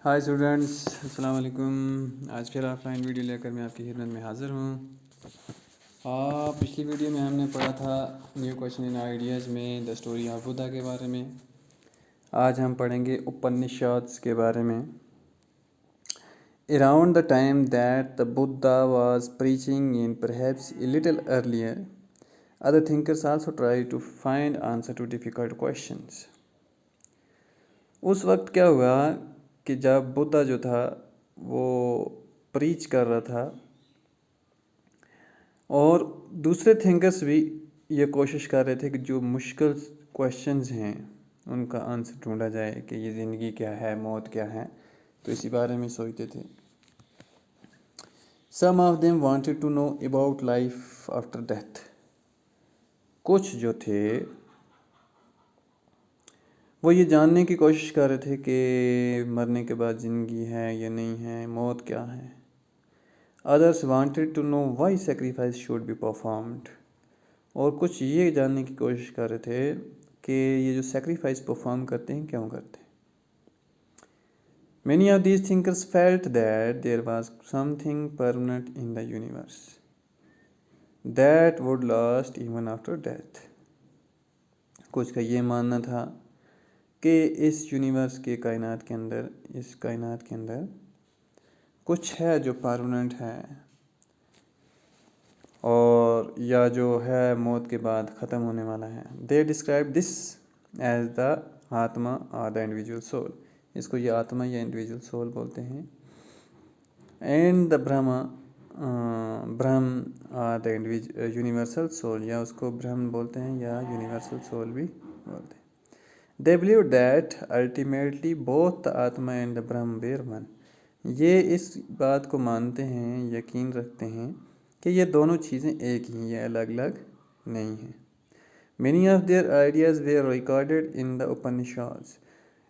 Hi students, अस्सलाम वालेकुम। आज फिर ऑफलाइन वीडियो लेकर मैं आपकी खिदमत में हाज़िर हूँ। पिछली वीडियो में हमने पढ़ा था न्यू क्वेश्चन इन आइडियाज़ में द स्टोरी ऑफ बुद्धा के बारे में। आज हम पढ़ेंगे उपनिषाद्स के बारे में। Around the time that the Buddha was preaching in perhaps a little earlier, other thinkers also try to find answer to difficult questions. उस वक्त क्या हुआ कि जब बुद्धा जो था वो प्रीच कर रहा था और दूसरे थिंकर्स भी ये कोशिश कर रहे थे कि जो मुश्किल क्वेश्चंस हैं उनका आंसर ढूंढा जाए कि ये ज़िंदगी क्या है, मौत क्या है। तो इसी बारे में सोचते थे। Some of them wanted to know about life after death. कुछ जो थे वो ये जानने की कोशिश कर रहे थे कि मरने के बाद ज़िंदगी है या नहीं है, मौत क्या है। Others wanted to know why sacrifice should be performed. और कुछ ये जानने की कोशिश कर रहे थे कि ये जो सेक्रीफाइस परफॉर्म करते हैं क्यों करते हैं। Many of these thinkers felt that there was something permanent in the universe that would last even after death. कुछ का ये मानना था कि इस यूनिवर्स के कायनात के अंदर, इस कायनात के अंदर कुछ है जो परमानेंट है और या जो है मौत के बाद ख़त्म होने वाला है। They describe this as the atma और द इंडिविजुअल सोल। इसको ये आत्मा या इंडिविजुअल सोल बोलते हैं। एंड द ब्रह्म और द यूनिवर्सल सोल, या उसको ब्रह्म बोलते हैं या यूनिवर्सल सोल भी बोलते हैं। They believe that ultimately both the आत्मा and the Brahma where one. ये इस बात को मानते हैं, यकीन रखते हैं कि ये दोनों चीज़ें एक ही, ये अलग अलग नहीं हैं। Many of their ideas were recorded in the Upanishads.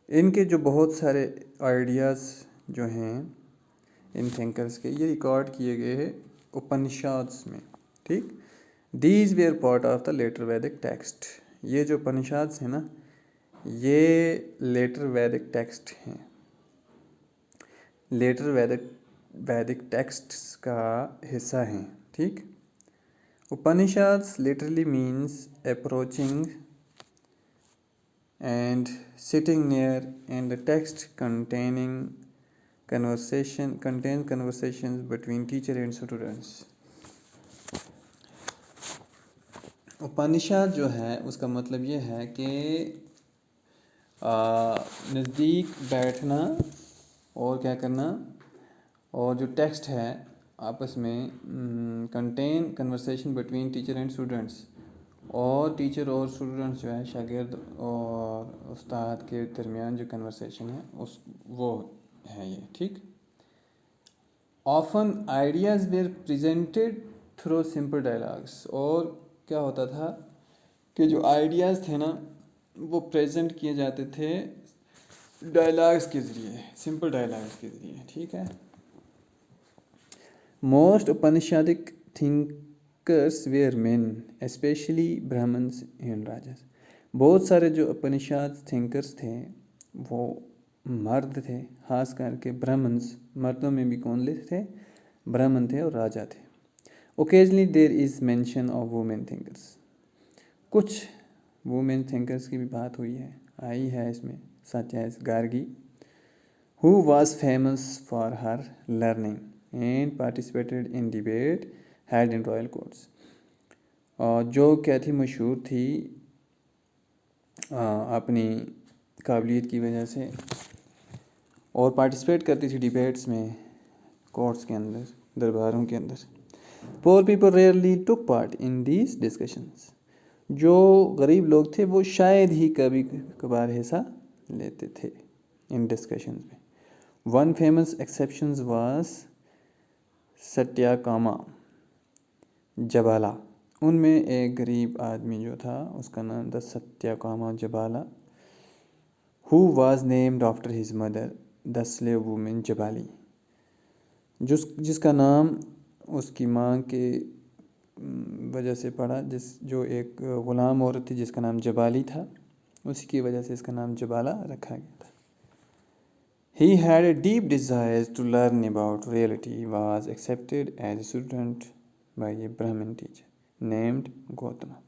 इनके जो बहुत सारे आइडियाज़ जो हैं इन थिंकर्स के, ये रिकॉर्ड किए गए हैं उपनिषाद्स में। ठीक, these were part of the later Vedic text. ये जो उपनिषाद्स हैं ना, ये लेटर वैदिक टेक्स्ट हैं। लेटर वैदिक टेक्स्ट्स का हिस्सा हैं। ठीक, Upanishads literally means approaching and sitting near, and the text contains conversations between teacher and students. उपनिषद जो है उसका मतलब ये है कि नज़दीक बैठना और क्या करना, और जो टेक्स्ट है आपस में contain conversation between teacher and students, और टीचर और स्टूडेंट्स जो है, शागिर्द और उस्ताद के दरमियान जो कन्वर्सेशन है उस वो है ये। ठीक, often ideas were presented through simple dialogues. और क्या होता था कि जो आइडियाज़ थे ना वो प्रेजेंट किए जाते थे डायलॉग्स के ज़रिए, सिंपल डायलॉग्स के ज़रिए। ठीक है। Most Upanishadic thinkers were men, especially Brahmins and rajas. बहुत सारे जो उपनिषद थिंकर्स थे वो मर्द थे, खास करके ब्राह्मण्स। मर्दों में भी कौन थे? ब्राह्मण थे और राजा थे। Occasionally there is mention of women thinkers. कुछ वुमेन थिंकर्स की भी बात हुई है, आई है इसमें, such as Gargi, who was famous for her learning and participated in debate held in royal courts। और जो क्या थी, मशहूर थी अपनी काबिलियत की वजह से, और पार्टिसिपेट करती थी डिबेट्स में, कोर्ट्स के अंदर, दरबारों के अंदर। Poor people rarely took part in these discussions. जो गरीब लोग थे वो शायद ही कभी कभार हिस्सा लेते थे इन डिस्कशंस में। One famous exception was Satyakama Jabala. उनमें एक गरीब आदमी जो था उसका नाम था Satyakama Jabala, who was named after his mother the slave women Jabali, जिसका नाम उसकी माँ के वजह से पड़ा, जो एक ग़ुलाम औरत थी जिसका नाम जबाली था, उसी की वजह से इसका नाम जबाला रखा गया था। He had a deep desire to learn about reality. He was accepted as a student by a Brahmin teacher named Gautama.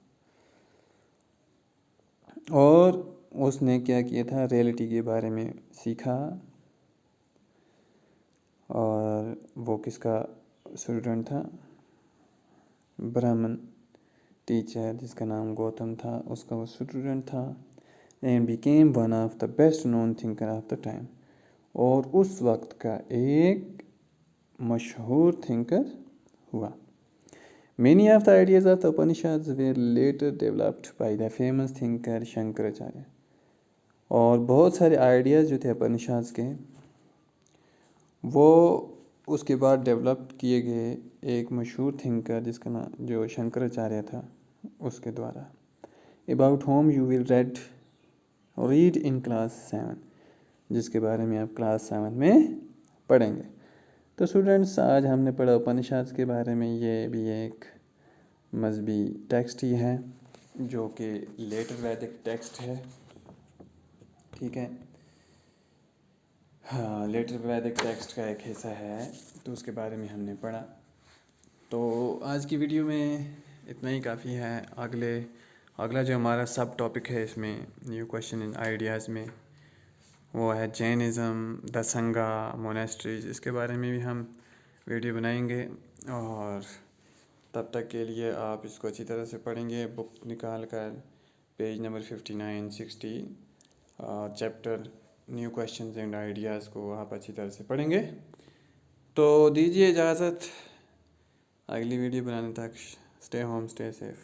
और उसने क्या किया था, रियलिटी के बारे में सीखा, और वो किसका स्टूडेंट था, ब्राह्मण टीचर जिसका नाम गौतम था, उसका वो स्टूडेंट था. And became one of the best known thinker of the time, और उस वक्त का एक मशहूर थिंकर हुआ. Many of the ideas of the Upanishads were later developed by the famous thinker Shankaracharya. और बहुत सारे आइडियाज़ जो थे उपनिषद के, वो उसके बाद डेवलप किए गए एक मशहूर थिंकर जिसका नाम जो शंकराचार्य था उसके द्वारा. About home you will read in class 7, जिसके बारे में आप क्लास 7 में पढ़ेंगे. तो स्टूडेंट्स, आज हमने पढ़ा उपनिषद के बारे में. ये भी एक मजहबी टेक्स्ट ही है जो कि लेटर वैदिक टेक्स्ट है. ठीक है, हाँ, लेटर वैदिक टेक्स्ट का एक हिस्सा है, तो उसके बारे में हमने पढ़ा. तो आज की वीडियो में इतना ही काफ़ी है. अगला जो हमारा सब टॉपिक है इसमें न्यू क्वेश्चन इन आइडियाज़ में, वो है जैनिज़्म, द संघा, मोनेस्ट्रीज. इसके बारे में भी हम वीडियो बनाएंगे, और तब तक के लिए आप इसको अच्छी तरह से पढ़ेंगे. बुक निकाल कर page number 59-60 chapter new questions and ideas को आप अच्छी तरह से पढ़ेंगे. तो दीजिए इजाज़त, अगली वीडियो बनाने तक. Stay home, stay safe.